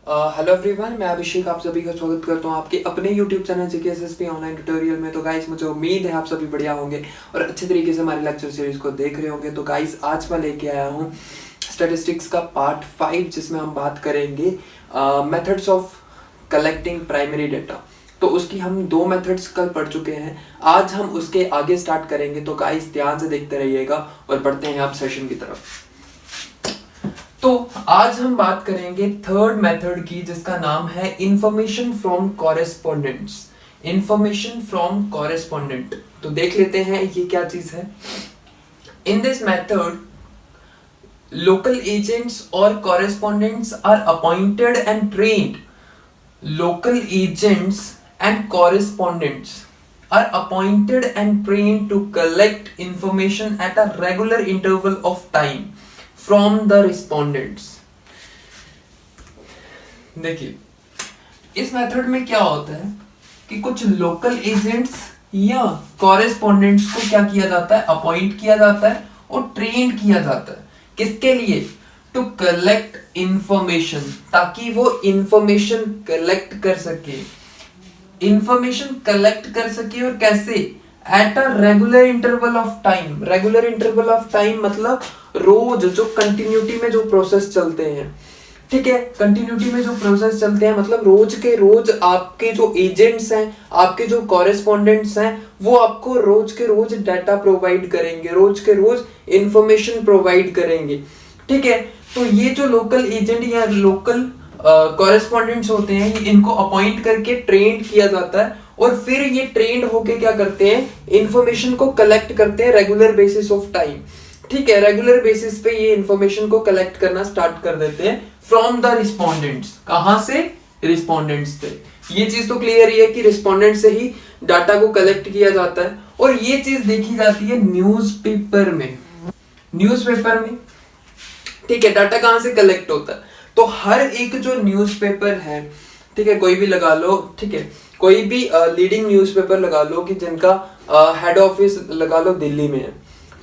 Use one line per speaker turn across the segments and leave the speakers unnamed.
Hello everyone, मैं अभिषेक आप सभी का स्वागत करता हूँ आपके अपने यूट्यूब चैनल जीकेएसएसपी ऑनलाइन ट्यूटोरियल में। तो गाइस, मुझे उम्मीद है आप सभी बढ़िया होंगे और अच्छे तरीके से हमारी लेक्चर सीरीज को देख रहे होंगे। तो गाइस, आज मैं लेके आया हूँ स्टैटिस्टिक्स का पार्ट 5, जिसमें हम बात करेंगे methods of collecting primary data. तो उसकी हम 2 मेथड्स कल पढ़ चुके हैं, आज हम उसके आगे स्टार्ट करेंगे। तो गाइस, ध्यान से देखते रहिएगा और बढ़ते हैं आप सेशन की तरफ। तो आज हम बात करेंगे थर्ड मेथड की, जिसका नाम है information from correspondents. Information from correspondent, तो देख लेते हैं ये क्या चीज है। In this method local agents और correspondents are appointed and trained. Local agents and correspondents are appointed and trained to collect information at a regular interval of time from the respondents। देखिए, इस मेथड में क्या होता है कि कुछ local agents या कॉरेस्पॉन्डेंट्स को क्या किया जाता है, अपॉइंट किया जाता है और ट्रेन किया जाता है। किसके लिए? टू कलेक्ट इंफॉर्मेशन, ताकि वो इंफॉर्मेशन कलेक्ट कर सके। इंफॉर्मेशन कलेक्ट कर सके और कैसे? At a regular interval of time. Regular interval of time मतलब रोज, जो कंटिन्यूटी में जो प्रोसेस चलते हैं, ठीक है, कंटिन्यूटी में जो प्रोसेस चलते हैं मतलब रोज के रोज आपके जो एजेंट्स हैं, आपके जो कॉरेस्पॉन्डेंट्स हैं, वो आपको रोज के रोज डाटा प्रोवाइड करेंगे, रोज के रोज इंफॉर्मेशन प्रोवाइड करेंगे, ठीक है। तो ये जो लोकल एजेंट या लोकल कॉरेस्पॉन्डेंट्स होते हैं, इनको अपॉइंट करके ट्रेंड किया जाता है और फिर ये ट्रेंड होके क्या करते हैं, इंफॉर्मेशन को कलेक्ट करते हैं रेगुलर बेसिस ऑफ टाइम, ठीक है। रेगुलर बेसिस पे ये इंफॉर्मेशन को कलेक्ट करना स्टार्ट कर देते हैं फ्रॉम द रिस्पोंडेंट्स। कहां से? रिस्पोंडेंट्स से। ये चीज तो क्लियर ही है कि रिस्पोंडेंट से ही डाटा को कलेक्ट किया जाता है और ये चीज देखी जाती है न्यूज़पेपर में। न्यूज़पेपर में, ठीक है, डाटा कहां से कलेक्ट होता है? तो हर एक जो न्यूज़पेपर है, ठीक है, कोई भी लगा लो, ठीक है, कोई भी लीडिंग न्यूज़पेपर लगा लो कि जिनका हेड ऑफिस लगा लो दिल्ली में है,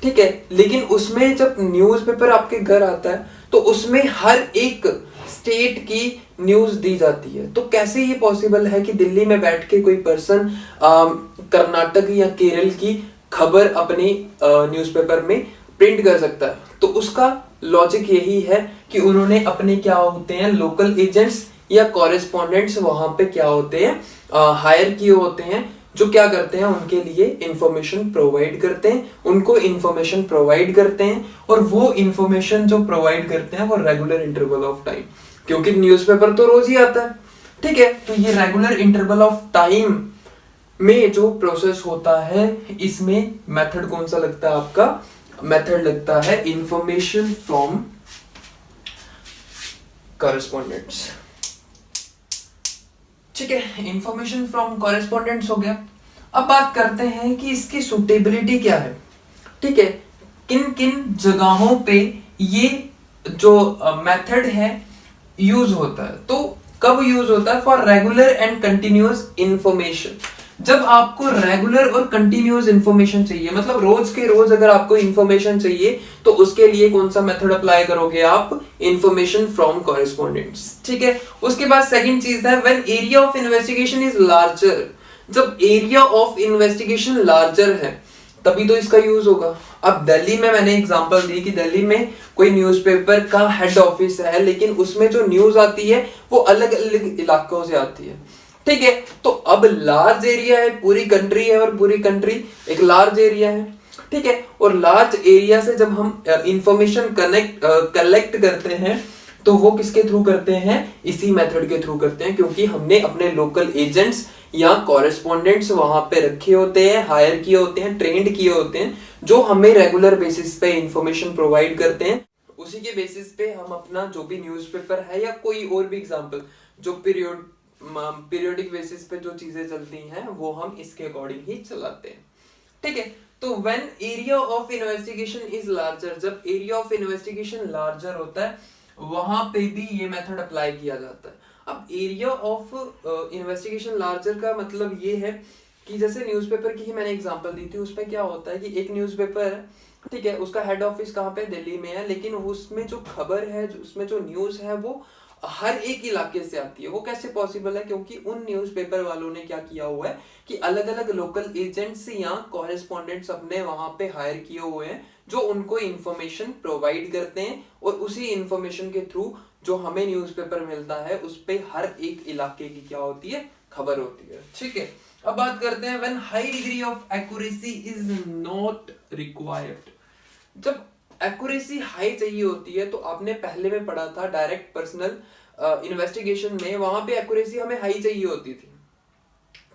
ठीक है, लेकिन उसमें जब न्यूज़पेपर आपके घर आता है तो उसमें हर एक स्टेट की न्यूज दी जाती है। तो कैसे ये पॉसिबल है कि दिल्ली में बैठ के कोई पर्सन कर्नाटक या केरल की खबर अपनी न्यूज़पेपर में प्रिंट कर सकता है? तो उसका लॉजिक यही है कि उन्होंने अपने क्या होते हैं, लोकल एजेंट्स या कॉरेस्पॉन्डेंट्स वहां पे क्या होते हैं, हायर किए होते हैं, जो क्या करते हैं, उनके लिए इंफॉर्मेशन प्रोवाइड करते हैं, उनको इंफॉर्मेशन प्रोवाइड करते हैं और वो इंफॉर्मेशन जो प्रोवाइड करते हैं वो रेगुलर इंटरवल ऑफ टाइम, क्योंकि न्यूज़पेपर तो रोज ही आता है, ठीक है। तो ये रेगुलर इंटरवल ऑफ टाइम में जो प्रोसेस होता है, इसमें मेथड कौन सा लगता है आपका? मेथड लगता है इंफॉर्मेशन फ्रॉम कॉरेस्पॉन्डेंट्स, ठीक है। इंफॉर्मेशन फ्रॉम कॉरेस्पॉन्डेंट्स हो गया। अब बात करते हैं कि इसकी सुटेबिलिटी क्या है, ठीक है, किन किन जगहों पे ये जो मेथड है यूज होता है। तो कब यूज होता है? For regular and continuous information. जब आपको रेगुलर और कंटिन्यूअस इंफॉर्मेशन चाहिए, मतलब रोज के रोज अगर आपको इंफॉर्मेशन चाहिए, तो उसके लिए कौन सा मेथड अप्लाई करोगे आप? इंफॉर्मेशन फ्रॉम कॉरेस्पॉन्डेंट्स, ठीक है। उसके बाद सेकंड चीज है when area of investigation is larger. जब एरिया ऑफ इन्वेस्टिगेशन लार्जर है तभी तो इसका यूज होगा। अब दिल्ली में मैंने एग्जांपल दी कि दिल्ली में कोई न्यूज़पेपर का हेड ऑफिस है, लेकिन उसमें जो न्यूज आती है वो अलग अलग इलाकों से आती है, ठीक है। तो अब लार्ज एरिया है, पूरी कंट्री है और पूरी कंट्री एक लार्ज एरिया है, ठीक है। और लार्ज एरिया से जब हम इंफॉर्मेशन कलेक्ट करते हैं तो वो किसके थ्रू करते हैं? इसी मेथड के थ्रू करते हैं, क्योंकि हमने अपने लोकल एजेंट्स या कॉरेस्पॉन्डेंट्स वहां पे रखे होते हैं, हायर किए होते हैं, ट्रेंड किए होते हैं, जो हमें रेगुलर बेसिस पे इंफॉर्मेशन प्रोवाइड करते हैं। उसी के बेसिस पे हम अपना जो भी न्यूज़पेपर है या कोई और भी एग्जांपल जो पीरियोडिक बेसिस पे जो चीजें चलती हैं वो हम इसके अकॉर्डिंग ही चलाते हैं, ठीक है। तो when area of investigation is larger, जब एरिया ऑफ इन्वेस्टिगेशन लार्जर होता है वहां पे भी ये मेथड अप्लाई किया जाता है। अब एरिया ऑफ इन्वेस्टिगेशन लार्जर का मतलब ये है कि जैसे न्यूज़पेपर की ही मैंने एग्जांपल दी थी, उसमें क्या होता है कि एक न्यूज़पेपर है, ठीक है, उसका हेड ऑफिस कहाँ पे? दिल्ली में है, लेकिन उसमें जो खबर है, उसमें जो न्यूज है वो हर एक इलाके से आती है। वो कैसे पॉसिबल है? क्योंकि उन न्यूज़पेपर वालों ने क्या किया हुआ है कि अलग अलग लोकल एजेंट्स या कॉरेस्पॉन्डेंट्स अपने वहां पे हायर किए हुए हैं जो उनको इंफॉर्मेशन प्रोवाइड करते हैं, और उसी इंफॉर्मेशन के थ्रू जो हमें न्यूज़पेपर मिलता है उस पे हर एक इलाके की क्या होती है, खबर होती है। ठीक है, अब बात करते हैं when high degree of accuracy is not required. जब एक्यूरेसी हाई चाहिए होती है, तो आपने पहले में पढ़ा था डायरेक्ट पर्सनल इन्वेस्टिगेशन में, वहां पे एक्यूरेसी हमें हाई चाहिए होती थी।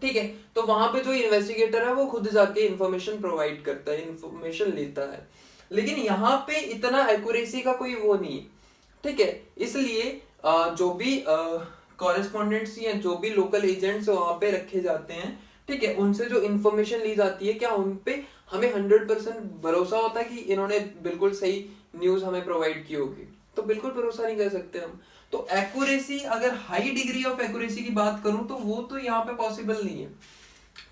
ठीक है, तो वहां पे जो इन्वेस्टिगेटर है वो खुद जाके इंफॉर्मेशन प्रोवाइड करता है, इंफॉर्मेशन लेता है, लेकिन यहाँ पे इतना एक्यूरेसी का कोई वो नहीं है। ठीक है, इसलिए जो भी कॉरेस्पॉन्डेंट्स या जो भी लोकल एजेंट्स वहां पे रखे जाते हैं, ठीक है, उनसे जो इंफॉर्मेशन ली जाती है, क्या उन पे हमें 100% भरोसा होता है कि इन्होंने बिल्कुल सही न्यूज हमें प्रोवाइड की होगी? तो बिल्कुल भरोसा नहीं कर सकते हम। तो एक्यूरेसी, अगर हाई डिग्री ऑफ एक्यूरेसी की बात करूं तो वो तो यहाँ पे पॉसिबल नहीं है।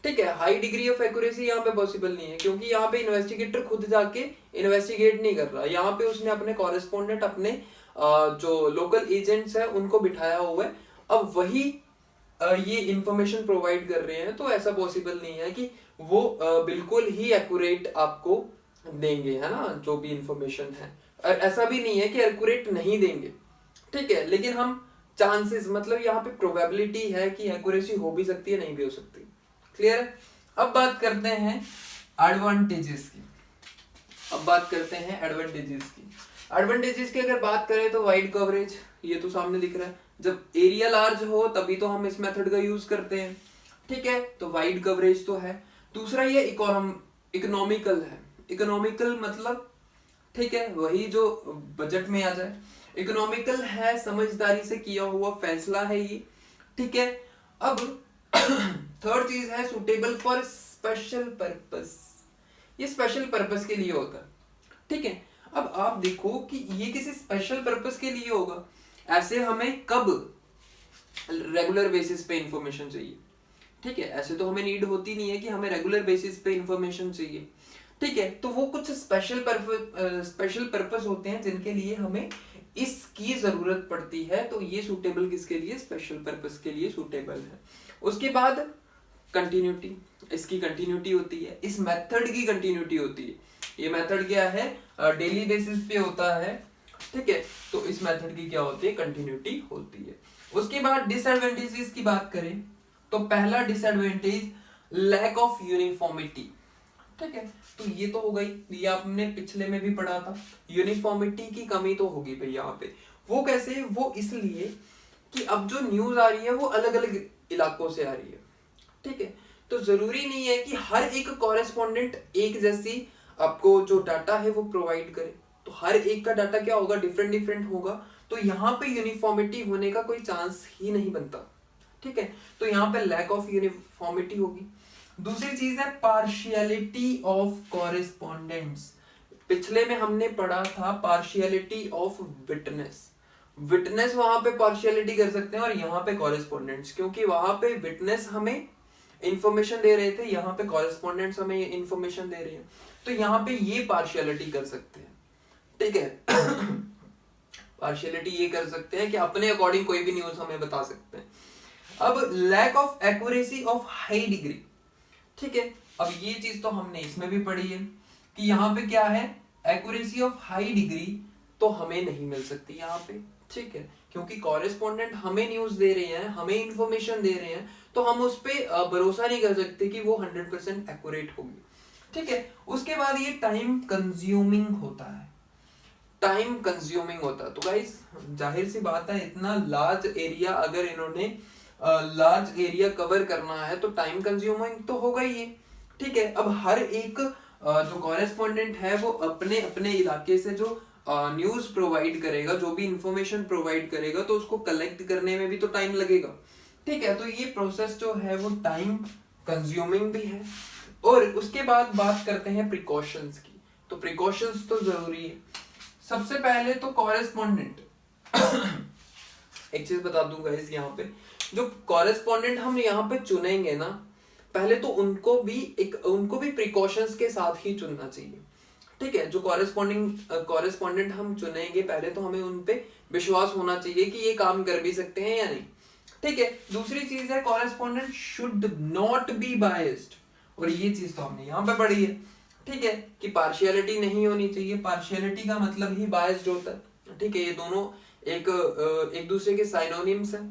ठीक है, हाई डिग्री ऑफ एक्यूरेसी यहाँ पे पॉसिबल नहीं है, क्योंकि यहाँ पे इन्वेस्टिगेटर खुद जाके इन्वेस्टिगेट नहीं कर रहा। यहाँ पे उसने अपने कॉरेस्पॉन्डेंट, अपने जो लोकल एजेंट्स है उनको बिठाया हुआ है, अब वही ये इंफॉर्मेशन प्रोवाइड कर रहे हैं। तो ऐसा पॉसिबल नहीं है कि वो बिल्कुल ही एक्यूरेट आपको देंगे, है ना, जो भी इंफॉर्मेशन है। और ऐसा भी नहीं है कि एक्यूरेट नहीं देंगे। ठीक है, लेकिन हम चांसेस, मतलब यहाँ पे प्रोबेबिलिटी है कि एक्यूरेसी हो भी सकती है, नहीं भी हो सकती। क्लियर है? अब बात करते हैं एडवांटेजेस की। अब बात करते हैं एडवांटेजेस की। एडवांटेजेस की अगर बात करें तो वाइड कवरेज, ये तो सामने दिख रहा है, जब एरिया लार्ज हो तभी तो हम इस मेथड का यूज करते हैं। ठीक है, तो वाइड कवरेज तो है। दूसरा ये इकोनॉमिकल है। इकोनॉमिकल मतलब, ठीक है, वही जो बजट में आ जाए। इकोनॉमिकल है, समझदारी से किया हुआ फैसला है ये। ठीक है, अब थर्ड चीज है सुटेबल फॉर स्पेशल पर्पस। ये स्पेशल पर्पस के लिए होता है। ठीक है, अब आप देखो कि ये किसी स्पेशल पर्पस के लिए होगा। ऐसे हमें कब रेगुलर बेसिस पे इंफॉर्मेशन चाहिए? ठीक है, ऐसे तो हमें नीड होती नहीं है कि हमें रेगुलर बेसिस पे इंफॉर्मेशन चाहिए। ठीक है, तो वो कुछ स्पेशल पर्पस होते हैं जिनके लिए हमें इसकी जरूरत पड़ती है। तो ये सूटेबल किसके लिए? स्पेशल पर्पस के लिए सूटेबल है। उसके बाद कंटिन्यूटी, इसकी कंटिन्यूटी होती है, इस मेथड की कंटिन्यूटी होती है। ये मेथड क्या है? डेली बेसिस पे होता है। ठीक है, तो इस मेथड की क्या होती है? कंटिन्यूटी होती है। उसके बाद डिसएडवांटेजेस की बात करें तो पहला डिसएडवांटेज लैक ऑफ यूनिफॉर्मिटी। ठीक है, तो ये तो हो गई, ये आपने पिछले में भी पढ़ा था, यूनिफॉर्मिटी की कमी तो होगी भाई यहाँ पे। वो कैसे? वो इसलिए कि अब जो न्यूज आ रही है वो अलग अलग इलाकों से आ रही है। ठीक है, तो जरूरी नहीं है कि हर एक कॉरेस्पॉन्डेंट एक जैसी आपको जो डाटा है वो प्रोवाइड करे। तो हर एक का डाटा क्या होगा? डिफरेंट डिफरेंट होगा। तो यहाँ पे यूनिफॉर्मिटी होने का कोई चांस ही नहीं बनता। ठीक है, तो यहाँ पे लैक ऑफ यूनिफॉर्मिटी होगी। दूसरी चीज है पार्शियलिटी ऑफ कॉरेस्पॉन्डेंट्स। पिछले में हमने पढ़ा था पार्शियलिटी ऑफ विटनेस। विटनेस वहां पे पार्शियलिटी कर सकते हैं और यहाँ पे कॉरेस्पॉन्डेंट्स, क्योंकि वहां पे विटनेस हमें इंफॉर्मेशन दे रहे थे, यहाँ पे कॉरेस्पॉन्डेंट्स हमें इंफॉर्मेशन दे रहे हैं। तो यहाँ पे ये पार्शियलिटी कर सकते हैं। ठीक है, पार्शियलिटी ये कर सकते हैं कि अपने अकॉर्डिंग कोई भी न्यूज हमें बता सकते हैं। अब lack of accuracy of high degree. ठीक है, अब ये चीज तो हमने इसमें भी पढ़ी है कि यहाँ पे क्या है? एक्यूरेसी ऑफ हाई डिग्री तो हमें नहीं मिल सकती यहाँ पे। ठीक है, क्योंकि कॉरेस्पॉन्डेंट हमें न्यूज दे रहे हैं, हमें इंफॉर्मेशन दे रहे हैं, तो हम उस पर भरोसा नहीं कर सकते कि वो 100% एक्यूरेट होगी। ठीक है, उसके बाद ये टाइम कंज्यूमिंग होता है। टाइम कंज्यूमिंग होता है, तो गाइस जाहिर सी बात है, इतना लार्ज एरिया अगर इन्होंने लार्ज एरिया कवर करना है तो टाइम कंज्यूमिंग तो होगा ही। ठीक है, अब हर एक जो कॉरेस्पॉन्डेंट है वो अपने अपने इलाके से जो न्यूज प्रोवाइड करेगा, जो भी इंफॉर्मेशन प्रोवाइड करेगा, तो उसको कलेक्ट करने में भी तो टाइम लगेगा। ठीक है, तो ये प्रोसेस जो है वो टाइम कंज्यूमिंग भी है। और उसके बाद बात करते हैं प्रिकॉशंस की। तो प्रिकॉशंस तो जरूरी है। सबसे पहले तो कॉरेस्पॉन्डेंट एक चीज बता दूंगा इस यहाँ पे, जो कॉरेस्पॉन्डेंट हम यहाँ पे चुनेंगे ना, पहले तो उनको भी प्रिकॉशंस के साथ ही चुनना चाहिए। ठीक है, जो कॉरेस्पॉन्डेंट हम चुनेंगे पहले तो हमें उन पे विश्वास होना चाहिए कि ये काम कर भी सकते हैं या नहीं। ठीक है, दूसरी चीज है correspondent should not be biased, और ये चीज तो हमने यहाँ पे पढ़ी है। ठीक है, कि पार्शियलिटी नहीं होनी चाहिए। पार्शियलिटी का मतलब ही बायस्ड होता है। ठीक है, ये दोनों एक दूसरे के साइनोनिम्स हैं।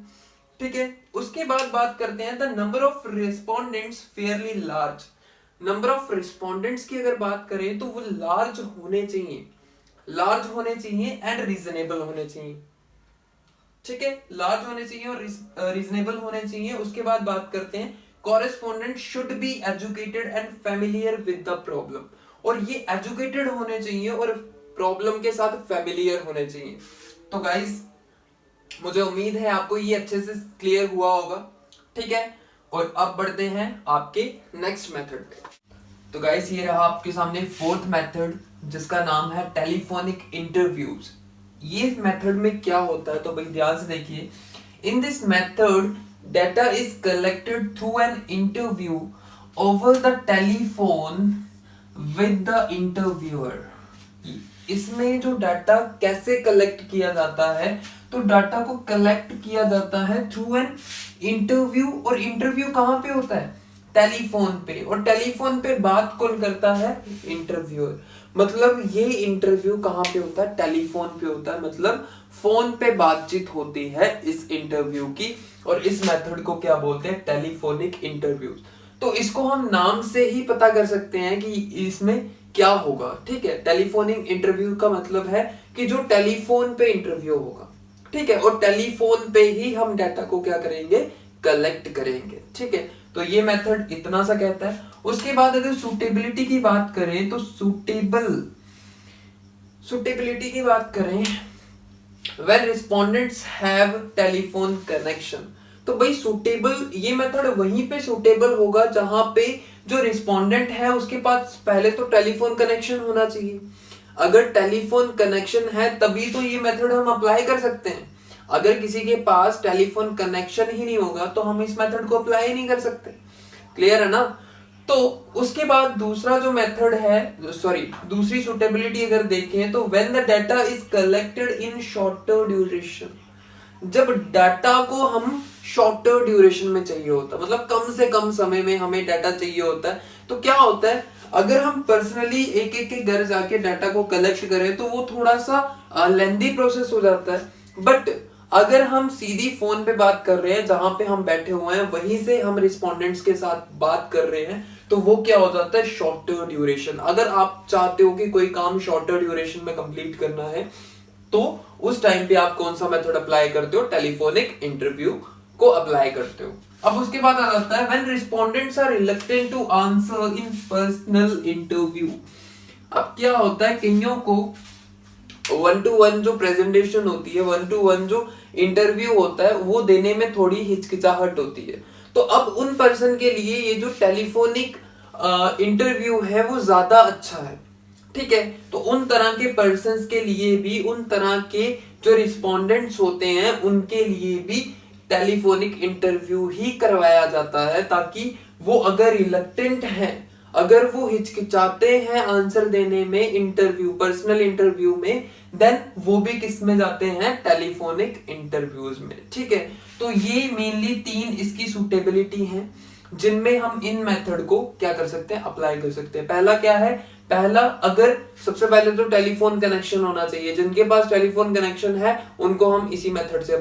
ठीक है, उसके बाद बात करते हैं the number of respondents fairly large. Number of respondents की अगर बात करें तो वो लार्ज होने चाहिए एंड रीजनेबल होने चाहिए। ठीक है, लार्ज होने चाहिए और रीजनेबल होने चाहिए। उसके बाद बात करते हैं correspondent should be educated and familiar with the problem, और ये एजुकेटेड होने चाहिए और प्रॉब्लम के साथ फेमिलियर होने चाहिए। तो गाइस मुझे उम्मीद है आपको ये अच्छे से क्लियर हुआ होगा। ठीक है, और अब बढ़ते हैं आपके नेक्स्ट मेथड पे। तो गाइस ये रहा आपके सामने फोर्थ मेथड, जिसका नाम है टेलीफोनिक इंटरव्यूज। ये मेथड में क्या होता है तो भाई ध्यान से देखिए। इन this method data is collected through an interview over the telephone with the interviewer. इसमें जो डाटा कैसे कलेक्ट किया जाता है, तो डाटा को कलेक्ट किया जाता है थ्रू एन इंटरव्यू, और इंटरव्यू कहां पे होता है, टेलीफोन पे, और टेलीफोन पे बात कौन करता है, इंटरव्यूअर। मतलब ये इंटरव्यू कहां पे होता है, टेलीफोन पे होता है, मतलब फोन पे बातचीत होती है इस इंटरव्यू की, और इस मेथड को क्या बोलते हैं, टेलीफोनिक इंटरव्यूज। तो इसको हम नाम से ही पता कर सकते हैं कि इसमें क्या होगा। ठीक है, टेलीफोनिक इंटरव्यू का मतलब है कि जो टेलीफोन पे इंटरव्यू होगा। ठीक है, और टेलीफोन पे ही हम डाटा को क्या करेंगे, कलेक्ट करेंगे। ठीक है, तो ये मेथड इतना सा कहता है। उसके बाद अगर सूटेबिलिटी की बात करें तो सूटेबिलिटी की बात करें, when respondents have telephone connection, तो भाई सूटेबल, ये मेथड वहीं पे सूटेबल होगा जहां पे जो रिस्पोंडेंट है उसके पास पहले तो टेलीफोन कनेक्शन होना चाहिए। अगर टेलीफोन कनेक्शन है तभी तो ये मेथड हम अप्लाई कर सकते हैं। अगर किसी के पास टेलीफोन कनेक्शन ही नहीं होगा तो हम इस मेथड को अप्लाई ही नहीं कर सकते। क्लियर है ना। तो उसके बाद दूसरा जो मेथड है, दूसरी सूटेबिलिटी अगर देखें तो when the data is collected in shorter duration, जब डाटा को हम शॉर्टर ड्यूरेशन में चाहिए होता है, मतलब कम से कम समय में हमें डाटा चाहिए होता है, तो क्या होता है, अगर हम पर्सनली एक एक के घर जाके डाटा को कलेक्ट करें तो वो थोड़ा सा लेंथी प्रोसेस हो जाता है। बट अगर हम सीधी फोन पे बात कर रहे हैं, जहां पे हम बैठे हुए हैं वहीं से हम रिस्पोंडेंट्स के साथ बात कर रहे हैं, तो वो क्या हो जाता है, शॉर्टर ड्यूरेशन। अगर आप चाहते हो कि कोई काम शॉर्टर ड्यूरेशन में कंप्लीट करना है तो उस टाइम पे आप कौन सा मेथड अप्लाई करते हो, टेलीफोनिक इंटरव्यू को अप्लाई करते हो। अब उसके बाद आ जाता है when respondents are reluctant to answer in personal interview. अब क्या होता है, कईयों को 1-to-1 जो प्रेजेंटेशन होती है, 1-to-1 जो इंटरव्यू होता है, वो देने में थोड़ी हिचकिचाहट होती है। तो अब उन पर्सन के लिए ये जो टेलीफोनिक इंटरव्यू है वो ज्यादा अच्छा है। ठीक है, तो उन तरह के पर्सन्स के लिए भी, उन तरह के जो रिस्पोंडेंट्स होते हैं उनके लिए भी टेलीफोनिक इंटरव्यू ही करवाया जाता है, ताकि वो अगर रिलक्टेंट है, अगर वो हिचकिचाते हैं आंसर देने में इंटरव्यू, पर्सनल इंटरव्यू में, देन वो भी किस में जाते हैं, टेलीफोनिक इंटरव्यूज में। ठीक है, तो ये मेनली 3 इसकी सूटेबिलिटी हैं जिनमें हम इन मेथड को क्या कर सकते हैं, अप्लाई कर सकते हैं। पहला क्या है, पहला अगर सबसे पहले तो टेलीफोन कनेक्शन होना चाहिए। जिनके पास टेलीफोन कनेक्शन है उनको हम इसी मेथड से,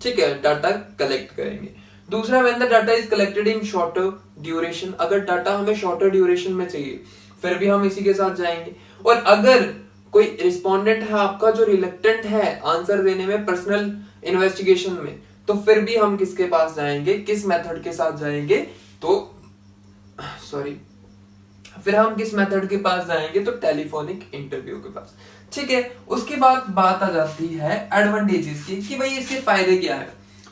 ठीक है, डाटा कलेक्ट करेंगे। दूसरा, when the data is collected in shorter duration, अगर डाटा हमें शॉर्टर ड्यूरेशन में चाहिए फिर भी हम इसी के साथ जाएंगे। और अगर कोई रिस्पोंडेंट है आपका जो रिलक्टेंट है आंसर देने में पर्सनल इन्वेस्टिगेशन में, तो फिर भी हम किसके पास जाएंगे, किस मेथड के साथ जाएंगे, तो फिर हम किस मेथड के पास जाएंगे, तो टेलीफोनिक इंटरव्यू के पास। ठीक है, उसके बाद बात आ जाती है एडवांटेजेस की कि भाई इसके फायदे क्या है।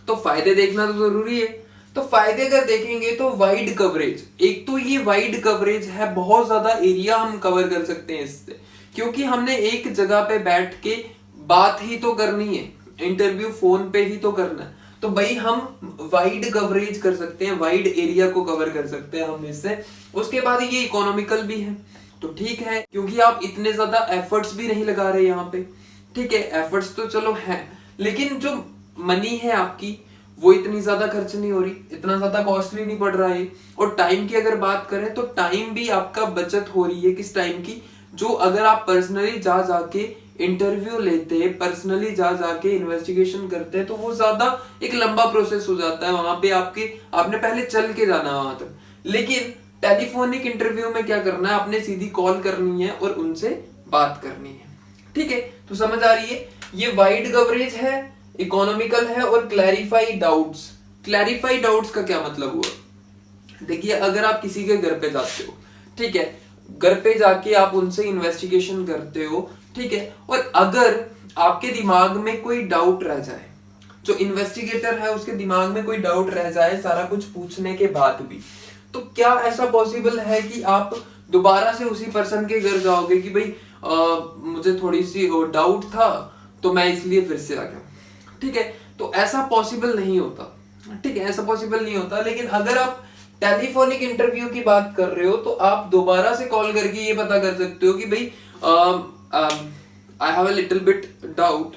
तो फायदे देखना तो जरूरी है। तो फायदे अगर देखेंगे तो वाइड कवरेज, एक तो ये वाइड कवरेज है, बहुत ज्यादा एरिया हम कवर कर सकते हैं इससे, क्योंकि हमने एक जगह पे बैठ के बात ही तो करनी है, इंटरव्यू फोन पे ही तो करना है, तो भाई हम वाइड कवरेज कर सकते हैं, वाइड एरिया को कवर कर सकते हैं हम इससे। उसके बाद ये इकोनॉमिकल भी है, तो ठीक है, क्योंकि आप इतने ज्यादा एफर्ट्स भी नहीं लगा रहे यहाँ पे। ठीक है, एफर्ट्स तो चलो है, लेकिन जो मनी है आपकी वो इतनी ज्यादा खर्च नहीं हो रही, इतना ज्यादा कॉस्टली नहीं पड़ रहा है। और टाइम की अगर बात करें तो टाइम भी आपका बचत हो रही है। किस टाइम की? जो अगर आप पर्सनली जा जाके इंटरव्यू लेते, पर्सनली जा जाके इन्वेस्टिगेशन करते, तो वो ज्यादा एक लंबा प्रोसेस हो जाता है। वहां पे आपने पहले चल के जाना वहां तक। लेकिन टेलीफोनिक इंटरव्यू में क्या करना है, आपने सीधी कॉल करनी है और उनसे बात करनी है। ठीक है, तो समझ आ रही है? ये वाइड कवरेज है, इकोनॉमिकल है और क्लैरिफाई डाउट्स। क्लैरिफाई डाउट्स का क्या मतलब हुआ? देखिए, अगर आप किसी के घर पे जाते हो, ठीक है, घर पे जाके आप उनसे इन्वेस्टिगेशन करते हो, ठीक है, और अगर आपके दिमाग में कोई डाउट रह जाए, जो इन्वेस्टिगेटर है उसके दिमाग में कोई डाउट रह जाए सारा कुछ पूछने के बाद भी, तो क्या ऐसा पॉसिबल है कि आप दोबारा से उसी पर्सन के घर जाओगे कि भाई मुझे थोड़ी सी डाउट था तो मैं इसलिए फिर से आ गया? ठीक है, तो ऐसा पॉसिबल नहीं होता। ठीक है, ऐसा पॉसिबल नहीं होता। लेकिन अगर आप टेलीफोनिक इंटरव्यू की बात कर रहे हो तो आप दोबारा से कॉल करके ये पता कर सकते हो कि भाई I have a little bit doubt,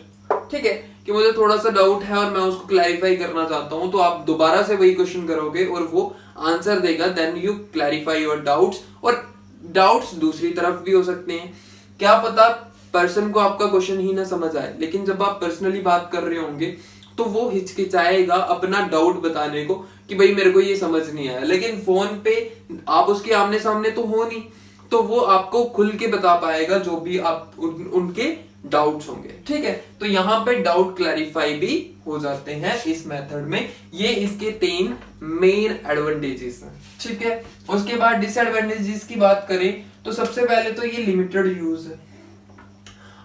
ठीक है, कि मुझे थोड़ा सा डाउट है और मैं उसको क्लैरिफाई करना चाहता हूं। तो आप दोबारा से वही क्वेश्चन करोगे और वो आंसर देगा, then you clarify your doubts. और डाउट्स दूसरी तरफ भी हो सकते हैं, क्या पता पर्सन को आपका क्वेश्चन ही ना समझ आए, लेकिन जब आप पर्सनली बात कर रहे होंगे तो वो हिचकिचाएगा अपना डाउट बताने को कि भाई मेरे को ये समझ नहीं आया। लेकिन फोन पे आप उसके आमने सामने तो हो नहीं, तो वो आपको खुल के बता पाएगा जो भी आप उनके डाउट्स होंगे। ठीक है, तो यहाँ पे डाउट क्लैरिफाई भी हो जाते हैं इस मेथड में। ये इसके 3 मेन एडवांटेजेस हैं। ठीक है, उसके बाद डिसएडवांटेजेस की बात करें तो सबसे पहले तो ये लिमिटेड यूज है।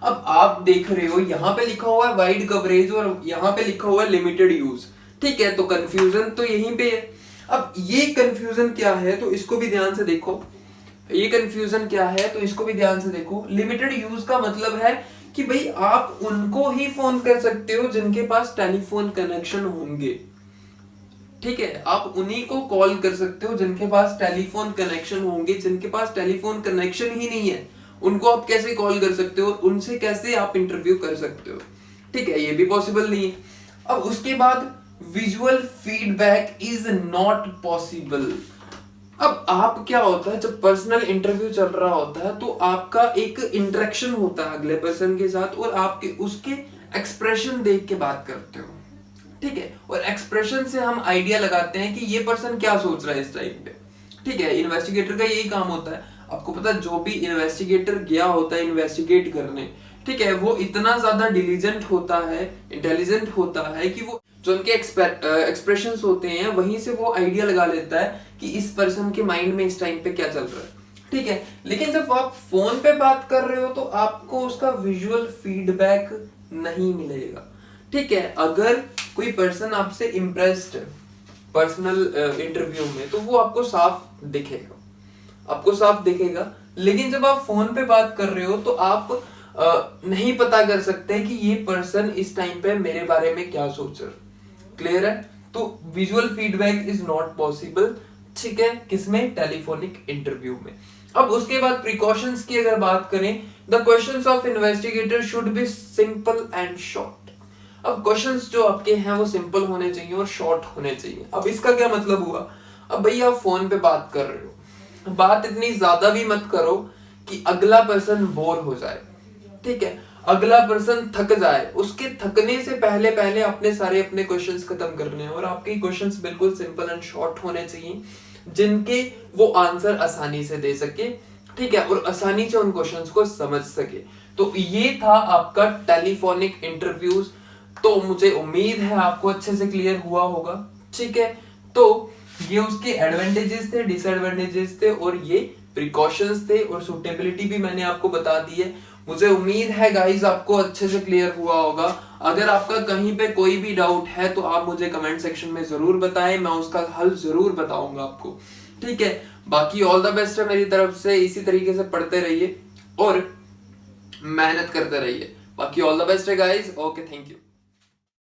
अब आप देख रहे हो यहाँ पे लिखा हुआ है वाइड कवरेज और यहाँ पे लिखा हुआ है लिमिटेड यूज। ठीक है, तो कंफ्यूजन तो यहीं पे है। अब ये कंफ्यूजन क्या है तो इसको भी ध्यान से देखो। ये कंफ्यूजन क्या है तो इसको भी ध्यान से देखो। लिमिटेड यूज का मतलब है कि भाई आप उनको ही फोन कर सकते हो जिनके पास टेलीफोन कनेक्शन होंगे। ठीक है, आप उन्हीं को कॉल कर सकते हो जिनके पास टेलीफोन कनेक्शन होंगे। जिनके पास टेलीफोन कनेक्शन ही नहीं है उनको आप कैसे कॉल कर सकते हो, उनसे कैसे आप इंटरव्यू कर सकते हो? ठीक है, ये भी पॉसिबल नहीं है। अब उसके बाद visual feedback is not possible. अब आप क्या होता है, जब पर्सनल इंटरव्यू चल रहा होता है तो आपका एक इंटरेक्शन होता है अगले पर्सन के साथ और आपके उसके एक्सप्रेशन देख के बात करते हो। ठीक है, और एक्सप्रेशन से हम आइडिया लगाते हैं कि ये पर्सन क्या सोच रहा है इस टाइम पे। ठीक है, इन्वेस्टिगेटर का यही काम होता है। आपको पता है, जो भी इन्वेस्टिगेटर गया होता है इन्वेस्टिगेट करने, ठीक है, वो इतना ज्यादा डिलीजेंट होता है, इंटेलिजेंट होता है कि वो जो उनके एक्सप्रेशंस होते हैं वहीं से वो आइडिया लगा लेता है कि इस पर्सन के माइंड में इस टाइम पे क्या चल रहा है। ठीक है, लेकिन जब आप फोन पे बात कर रहे हो तो आपको उसका विजुअल फीडबैक नहीं मिलेगा। ठीक है, अगर कोई पर्सन आपसे इम्प्रेस्ड है पर्सनल इंटरव्यू में तो वो आपको साफ दिखेगा, आपको साफ दिखेगा। लेकिन जब आप फोन पे बात कर रहे हो तो आप नहीं पता कर सकते कि ये पर्सन इस टाइम पे मेरे बारे में क्या सोच रहा है। क्लियर है? तो visual feedback is not possible. ठीक है, किसमें? टेलीफोनिक इंटरव्यू में। अब उसके बाद प्रिकॉशंस की अगर बात करें, the questions of investigator should be simple and short. अब क्वेश्चंस जो आपके हैं वो सिंपल होने चाहिए और शॉर्ट होने चाहिए। अब इसका क्या मतलब हुआ? अब भाई आप फोन पे बात कर रहे हो, बात इतनी ज्यादा भी मत करो कि अगला पर्सन बोर हो जाए। ठीक है, अगला पर्सन थक जाए। उसके थकने से पहले पहले अपने सारे अपने क्वेश्चंस खत्म करने हैं और आपके क्वेश्चंस बिल्कुल सिंपल एंड शॉर्ट होने चाहिए जिनके वो आंसर आसानी से दे सके। ठीक है, और आसानी से उन क्वेश्चंस को समझ सके। तो ये था आपका टेलीफोनिक इंटरव्यूज। तो मुझे उम्मीद है आपको अच्छे से क्लियर हुआ होगा। ठीक है, तो ये उसके एडवांटेजेस थे, डिसएडवांटेजेस थे और ये प्रिकॉशंस थे और सूटेबिलिटी भी मैंने आपको बता दी है। मुझे उम्मीद है गाइस आपको अच्छे से क्लियर हुआ होगा। अगर आपका कहीं पे कोई भी डाउट है तो आप मुझे कमेंट सेक्शन में जरूर बताएं, मैं उसका हल जरूर बताऊंगा आपको। ठीक है, बाकी ऑल द बेस्ट है मेरी तरफ से। इसी तरीके से पढ़ते रहिए और मेहनत करते रहिए। बाकी ऑल द बेस्ट है गाइस। Okay, thank you.